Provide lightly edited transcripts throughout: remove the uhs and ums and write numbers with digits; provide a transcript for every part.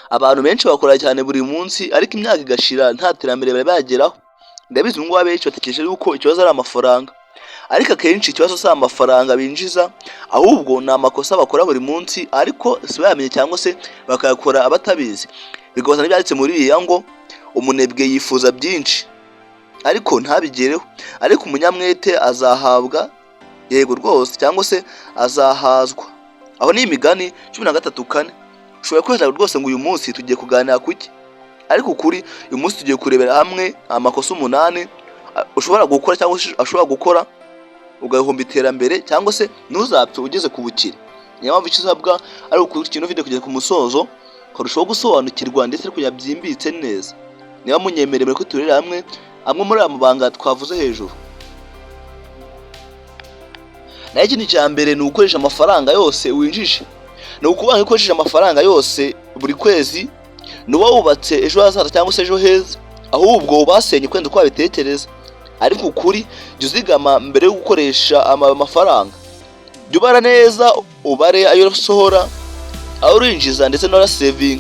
Abantu benshi bakora cyane buri munsi ariko imyaka igashira nta terambere bari bageraho. Ndabizi ngo abenshi batekereje yuko ikibazo ari amafaranga, ariko akenshi ikibazo si amafaranga binjiza, ahubwo ni amakosa bakora buri munsi ariko si bayamenye cyangwa se bakayakora abatabizi. Bigahoza n'ibyanditse muri Bibiliya ngo umunebwe yifuza byinshi ariko ntabigereho, ariko umunyamwete azahabwa, yego rwose, cyangwa se azahazwa. Aho ni Imigani 13:4. Ushobora kweza rwose ngo uyu munsi tugiye kuganira kuki, ariko kuri uyu munsi tugiye kurebera hamwe amakosa 8 ushobora gukora cyangwa se ashobora gukora ugahomba iterambere cyangwa se ntuzapfe ugeze ku bukire. Niyo mpamvu ikizabwa ari ukurikira video kugeza ku musozo karushaho gusobanukirwa ndetse kujya byimbitse neza. Niba munyemerere ko turera hamwe amwe muri amabanga twavuze hejuru. Naho ikindi cya mbere ni ugukoresha amafaranga yose winjije. Ni ukubanga ukoresheje amafaranga yose buri kwezi, nuba wubatse ejo hazaza cyangwa se ejo heza, ahubwo ubasenye kwenda uko wabitekereza. Ariko ukuri jya uzigama mbere yo gukoresha amafaranga. Jya ubara neza, ubare ayo usohora, aho urinjiza ndetse n'ora saving.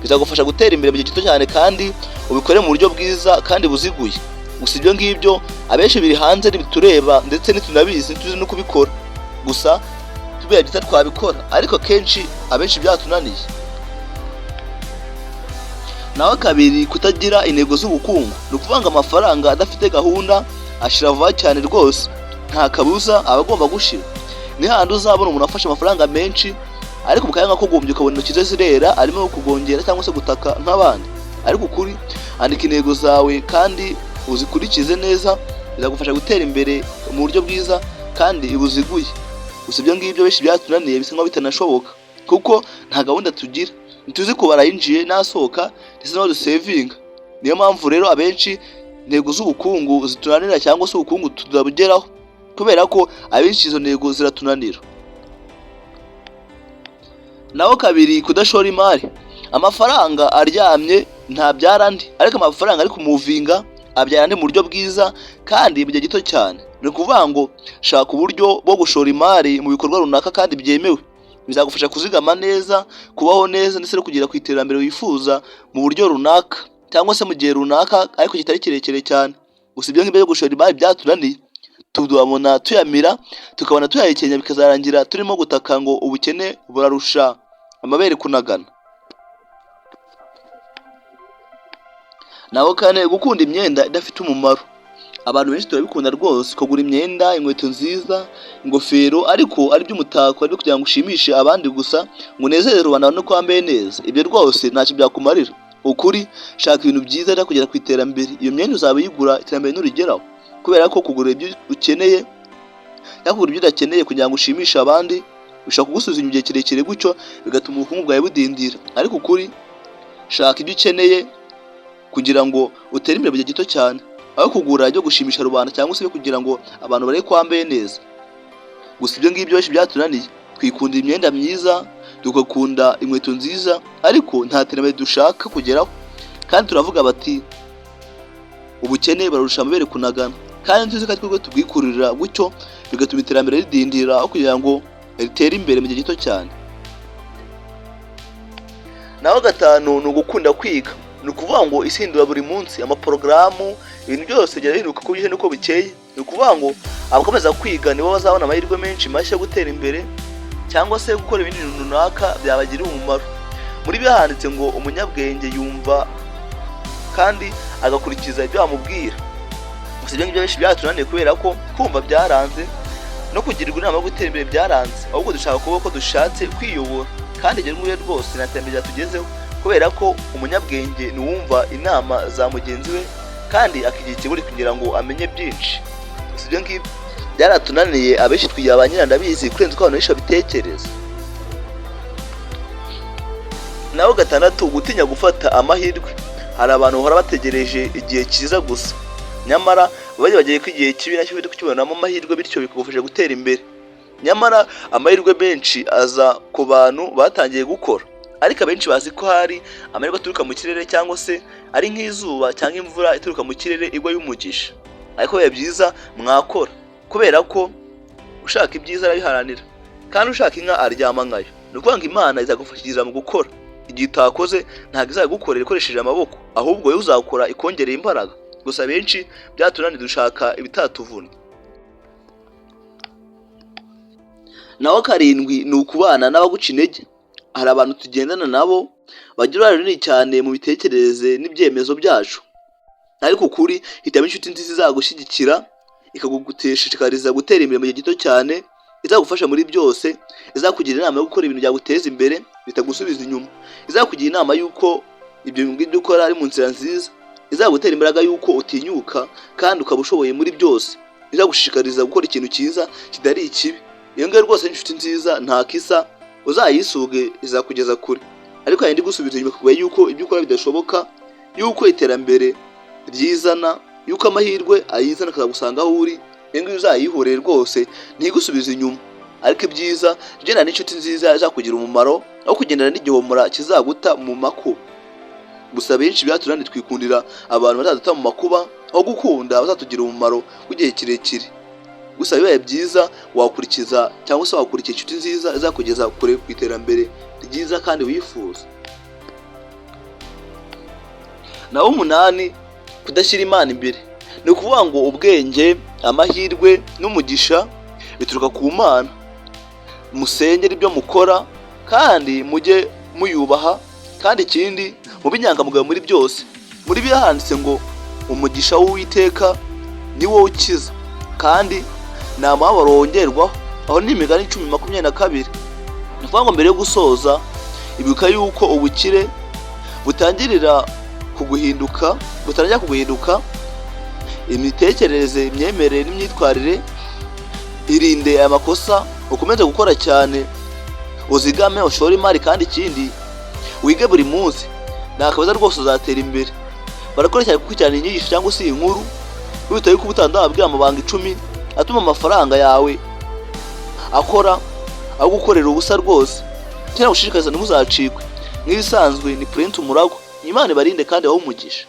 Bizagufasha gutera imbere mu gihe gito cyane kandi ubikore mu buryo bwiza kandi buziguye. Gusa ibyo ngibyo abenshi biri hanze ntibitureba ndetse ntitunabizi, tuzi no kubikora. Gusa tubiye byita twabikora, ariko kenshi abenshi byatunaniye. Naho kabiri, kutagira intego z'ubukungu. Ni ukuvanga amafaranga adafite gahunda ashira vuba cyane rwose, nta kabuza aba agomba gushira. Ni handi uzabona umuntu afashe amafaranga menshi ariko mukayanga ko gombye ukabona intoki ze zirera arimo kugongera cyangwa se gutaka nk'abandi. Ariko ukuri, andika intego zawe kandi uzikurikize neza, bizagufasha gutera imbere mu buryo bwiza kandi ibuziguye. Gusa ibyo ngibyo benshi byatunaniye bisa nkaho bitanashoboka kuko nta gahunda tugira, ntituzi kubara yinjiye n'asohoka ndetse no dusevinga. Niyo mpamvu rero abenshi intego z'ubukungu zitunanira cyangwa se ubukungu tudabugeraho kubera ko abenshi izo ntego ziratunanira. Naho kabiri, kudashora imari. Amafaranga aryamye ntabyara andi, ariko amafaranga ari kumuvinga abyara andi mu buryo bwiza kandi mu gihe gito cyane. Ni ukuvuga ngo shaka uburyo bwo gushora imari mu bikorwa runaka kandi byemewe. Bizagufasha kuzigama neza, kubaho neza ndetse no kugera ku iterambere wifuza mu buryo runaka cyangwa se mu gihe runaka ariko kitari kirekire cyane. Gusa ibyo ngibyo byo gushora imari byatunaniye, tudabona tuyamira tukabona tuyayikenya, bikazarangira turimo gutaka ngo ubukene burarusha amabere kunagana. Naho kane, gukunda imyenda idafite umumaro. Abantu benshi turabikunda rwose, kugura imyenda, inkweto nziza, ingofero, ariko ari by'umutako ari kugira ngo ushimishe abandi gusa, ngo unezere rubanda no kwambaye neza. Ibyo rwose ntacyo byakumarira. Ukuri, shaka ibintu byiza rero kugera ku iterambere. Iyo myenda uzaba uyigura iterambere nurigeraho, kubera ko kugura ibyo ukeneye cyangwa kugura ibyo udakeneye kugira ngo ushimishe abandi bishobora kugusubiza igihe kirekire, gutyo bigatuma ubukungu bwawe budindira. Ariko ukuri, shaka ibyo ukeneye kugira ngo utere imbere mu gihe gito cyane, aho kugura ibyo gushimisha rubanda cyangwa se kugira ngo abantu bare kwambaye neza. Gusa ibyo ngibyo benshi byatunaniye. Twikunda imyenda myiza, tugakunda inkweto nziza, ariko nta terambere dushaka kugeraho. Kandi turavuga bati ubukene bararusha amabere kunagana, kandi tuzi ko twebwe tubwikururira, gutyo bigatuma iterambere ridindira aho kugira ngo ritere imbere mu gihe gito cyane. Naho gatanu, ni ugukunda kwiga. Ni ukuvuga ngo isindura buri munsi amaporogaramu, ibintu byose bigenda bihinduka uko bije n'uko bukeye. Ni ukuvuga ngo abakomeza kwiga nibo bazabona amahirwe menshi mashya gutera imbere cyangwa se gukora ibindi bintu runaka byabagirira umumaro. Muri byo handitse ngo umunyabwenge yumva kandi agakurikiza ibyo bamubwira. Gusa ibyo ngibyo benshi byatunaniye kubera ko kumva byaranze no kugirirwa inama yo gutera imbere byaranze, ahubwo dushaka kuba ko dushatse kwiyobora. Kandi ibyo ngibyo rwose nta terambere tugezeho, kubera ko umunyabwenge ni uwumva inama za mugenzi we kandi akigira ikiburi kugira ngo amenye byinshi. Gusa ibyo ngibyo byaratunaniye, abenshi twigira ba nyirandabizi kurenza uko abantu benshi babitekereza. Naho gatandatu, gutinya gufata amahirwe. Hari abantu bahora bategereje igihe cyiza gusa, nyamara bajya bagiye ko igihe kibi nacyo biri kukibonamo amahirwe, bityo bikagufasha gutera imbere. Nyamara amahirwe menshi aza ku bantu batangiye gukora, ariko abenshi bazi ko hari amahirwe aturuka mu kirere cyangwa se ari nk'izuba cyangwa imvura ituruka mu kirere igwa y'umugisha. Ariko biba byiza mwakora, kubera ko ushaka ibyiza arabiharanira kandi ushaka inka aryama nkayo. Ni ukuvuga ngo Imana izagufashiriza mu gukora. igihe utakoze ntabwo izagukorera ikoresheje amaboko, ahubwo wowe uzakora ikongereye imbaraga. Gusa benshi byatunaniye dushaka ibitatuvuna. Naho karindwi ni ukubana n'abaguca intege. Hari abantu tugendana nabo bagira uruhare runini cyane mu bitekerereze n'ibyemezo byacu, ariko ukuri hitamo inshuti nziza izagushyigikira, ikagushishikariza gutera imbere mu gihe gito cyane, izagufasha muri byose, izakugira inama yo gukora ibintu byaguteza imbere bitagusubiza inyuma, izakugira inama y'uko ibyo ngibyo ukora ari mu nzira nziza, izagutera imbaraga y'uko utinyuka kandi ukaba ushoboye muri byose, izagushishikariza gukora ikintu cyiza kitari ikibi. Iyo ngiyo rwose inshuti nziza nta kisa, uzayisuge izakugeza kure. Ariko yindi gusubiza inyuma kuba yuko ibyo ukora bidashoboka, yuko iterambere ryizana, yuko amahirwe ayizana akazagusanga aho uri, iyo ngiyo uzayihoreye rwose ntigusubize inyuma. Ariko ibyiza gendana n'inshuti nziza izakugira umumaro, aho kugendana n'igihomora kizaguta mu makuba. Gusa benshi byatunaniye twikundira abantu bataduta mu makuba, aho gukunda bazatugira umumaro w'igihe kirekire. Gusa bibaye byiza wakurikiza cyangwa se wakurikira inshuti nziza izakugeza kure ku iterambere ryiza kandi wifuza. Naho 8, kudashyira Imana imbere. Ni ukuvuga ngo ubwenge, amahirwe n'umugisha bituruka ku Mana. Musengere ibyo mukora kandi mujye muyubaha, kandi ikindi mube inyangamugayo muri byose. Muri Bibiliya handitse ngo umugisha w'Uwiteka ni wo ukiza, kandi nta mubabaro wongerwaho. Aho ni Imigani 10:22. Ni ukuvuga ngo mbere yo gusoza, ibuka yuko ubukire butangira kuguhinduka, imitekerereze, imyemerere n'imyitwarire. Irinde amakosa, ukomeze gukora cyane, uzigame, ushore imari, kandi ikindi wige buri munsi. Nakabaza rwose uzatera imbere. Barakora cyane gukurikirana inyigisho cyangwa se inkuru, witaye ko ubutandabwira amabanga 10 atuma amafaranga yawe akora, aho gukorera ubusa rwose. Cyane gushishikariza ntimuzacikwe. Nk'ibisanzwe ni Prince Umuragwa. Imana ibarinde kandi abahe umugisha.